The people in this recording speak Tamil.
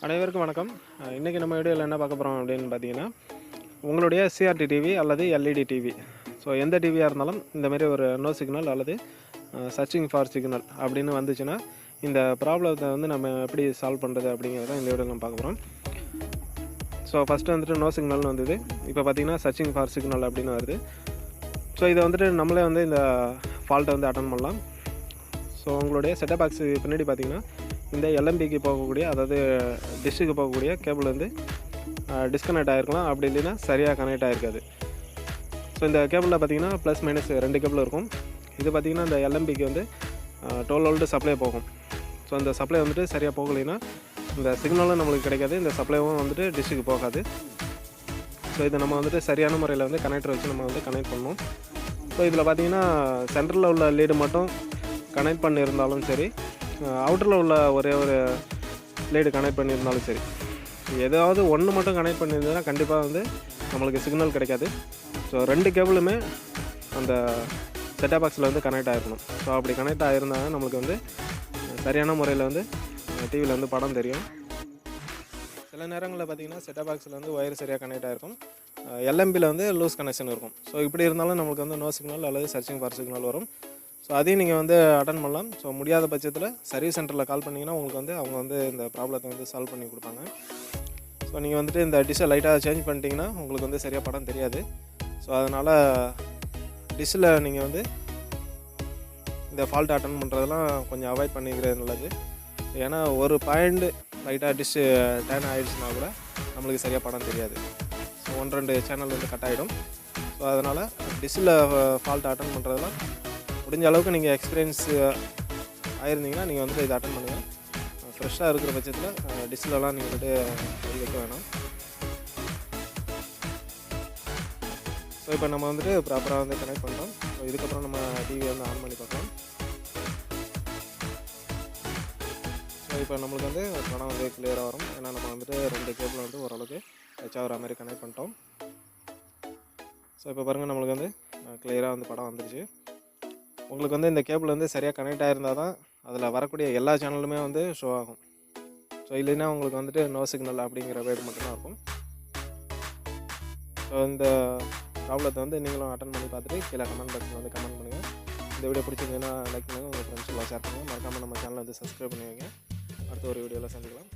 அனைவருக்கும் வணக்கம். இன்றைக்கி நம்ம வீடியோவில் என்ன பார்க்க போகிறோம் அப்படின்னு பார்த்தீங்கன்னா, உங்களுடைய சிஆர்டி டிவி அல்லது எல்இடி டிவி, ஸோ எந்த டிவியாக இருந்தாலும் இந்தமாரி ஒரு நோ சிக்னல் அல்லது சர்ச்சிங் ஃபார் சிக்னல் அப்படின்னு வந்துச்சுன்னா இந்த ப்ராப்ளத்தை வந்து நம்ம எப்படி சால்வ் பண்ணுறது அப்படிங்கிறத இந்த வீடியோவில் நம்ம பார்க்க போகிறோம். ஸோ ஃபஸ்ட்டு வந்துட்டு நோ சிக்னல்னு வந்தது. இப்போ பார்த்திங்கன்னா சர்ச்சிங் ஃபார் சிக்னல் அப்படின்னு வருது. ஸோ இதை வந்துட்டு நம்மளே வந்து இந்த ஃபால்ட்டை வந்து அட்டன் பண்ணலாம். ஸோ உங்களுடைய செட்டப் பாக்ஸு பின்னாடி பார்த்திங்கன்னா இந்த எல்எம்பிக்கு போகக்கூடிய, அதாவது டிஷ்ஷுக்கு போகக்கூடிய கேபிள் வந்து டிஸ்கனெக்ட் ஆகிருக்கலாம், அப்படி இல்லைன்னா சரியாக கனெக்ட் ஆகிருக்காது. ஸோ இந்த கேபிளில் பார்த்திங்கன்னா ப்ளஸ் மைனஸ் 2 கேபிள் இருக்கும். இது பார்த்திங்கன்னா இந்த எல்எம்பிக்கு வந்து 12 வோல்ட் சப்ளை போகும். ஸோ இந்த சப்ளை வந்துட்டு சரியாக போகலைன்னா இந்த சிக்னலும் நம்மளுக்கு கிடைக்காது, இந்த சப்ளைவும் வந்துட்டு டிஷ்ஷுக்கு போகாது. ஸோ இதை நம்ம வந்துட்டு சரியான முறையில் வந்து கனெக்டர் வச்சு நம்ம வந்து கனெக்ட் பண்ணணும். ஸோ இதில் பார்த்திங்கன்னா சென்டரில் உள்ள லீடு மட்டும் கனெக்ட் பண்ணியிருந்தாலும் சரி, அவுட்டரில் உள்ள ஒரே ஒரு லீடு கனெக்ட் பண்ணியிருந்தாலும் சரி, ஏதாவது ஒன்று மட்டும் கனெக்ட் பண்ணியிருந்ததுன்னா கண்டிப்பாக வந்து நம்மளுக்கு சிக்னல் கிடைக்காது. ஸோ 2 கேபிளுமே அந்த செட்டப் பாக்ஸில் வந்து கனெக்ட் ஆகிருக்கணும். ஸோ அப்படி கனெக்ட் ஆகிருந்தாங்க நம்மளுக்கு வந்து சரியான முறையில் வந்து டிவியில் வந்து படம் தெரியும். சில நேரங்களில் பார்த்திங்கன்னா செட்டப் பாக்ஸில் வந்து ஒயர் சரியாக கனெக்ட் ஆகிருக்கும், எல்எம்பியில் வந்து லூஸ் கனெக்ஷன் இருக்கும். ஸோ இப்படி இருந்தாலும் நம்மளுக்கு வந்து நோ சிக்னல் அல்லது சர்ச்சிங் ஃபார் சிக்னல் வரும். ஸோ அதையும் நீங்கள் வந்து அட்டன் பண்ணலாம். ஸோ முடியாத பட்சத்தில் சர்வீஸ் சென்டரில் கால் பண்ணிங்கன்னா உங்களுக்கு வந்து அவங்க வந்து இந்த ப்ராப்ளத்தை வந்து சால்வ் பண்ணி கொடுப்பாங்க. ஸோ நீங்கள் வந்துட்டு இந்த டிஷ்ஷை லைட்டாக சேஞ்ச் பண்ணிட்டீங்கன்னா உங்களுக்கு வந்து சரியாக படம் தெரியாது. ஸோ அதனால் டிஷ்ஷில் நீங்கள் வந்து இந்த ஃபால்ட் அட்டன் பண்ணுறதெல்லாம் கொஞ்சம் அவாய்ட் பண்ணிக்கிறது நல்லது. ஏன்னா ஒரு பாயிண்ட் லைட்டாக டிஷ்ஷு டேன் ஆகிடுச்சுன்னா கூட நம்மளுக்கு சரியாக படம் தெரியாது. ஸோ 1-2 சேனல் வந்து கட் ஆகிடும். ஸோ அதனால் டிஷ்ஷில் ஃபால்ட் அட்டன் பண்ணுறதெல்லாம் முடிஞ்ச அளவுக்கு நீங்கள் எக்ஸ்பீரியன்ஸ் ஆகிருந்தீங்கன்னா நீங்கள் வந்துட்டு இதை அட்டன் பண்ணுங்கள். ஃப்ரெஷ்ஷாக இருக்கிற பட்சத்தில் டிஷ்லலாம் நீங்கள் வந்துட்டு வைக்க வேணாம். ஸோ இப்போ நம்ம வந்துட்டு ப்ராப்பராக வந்து கனெக்ட் பண்ணுறோம். ஸோ இதுக்கப்புறம் நம்ம டிவி வந்து ஆன் பண்ணி பார்க்கலாம். ஸோ இப்போ நம்மளுக்கு வந்து படம் வந்து கிளியராக வரும். ஏன்னா நம்ம வந்துட்டு 2 கேபிள் வந்து ஓரளவுக்கு டச் ஆகிற மாதிரி கனெக்ட் பண்ணிட்டோம். ஸோ இப்போ பாருங்கள், நம்மளுக்கு வந்து கிளியராக வந்து படம் வந்துருச்சு. உங்களுக்கு வந்து இந்த கேபிள் வந்து சரியாக கனெக்ட் ஆகிருந்தால் தான் அதில் வரக்கூடிய எல்லா சேனலுமே வந்து ஷோ ஆகும். ஸோ இல்லைன்னா உங்களுக்கு வந்துட்டு நோ சிக்னல் அப்படிங்கிற வேர்டு மட்டும்தான் இருக்கும். ஸோ இந்த ப்ராப்ளத்தை வந்து நீங்களும் அட்டன் பண்ணி பார்த்துட்டு கீழே கமெண்ட் பாக்ஸில் வந்து கமெண்ட் பண்ணுங்கள். இந்த வீடியோ பிடிச்சிருந்தீங்கன்னா லைக் பண்ணுங்கள், உங்கள் ஃப்ரெண்ட்ஸ் எல்லாம் ஷேர் பண்ணுங்கள். மறக்காமல் நம்ம சேனலை வந்து சப்ஸ்கிரைப் பண்ணி வைங்க. அடுத்த ஒரு வீடியோவில் சந்திக்கலாம்.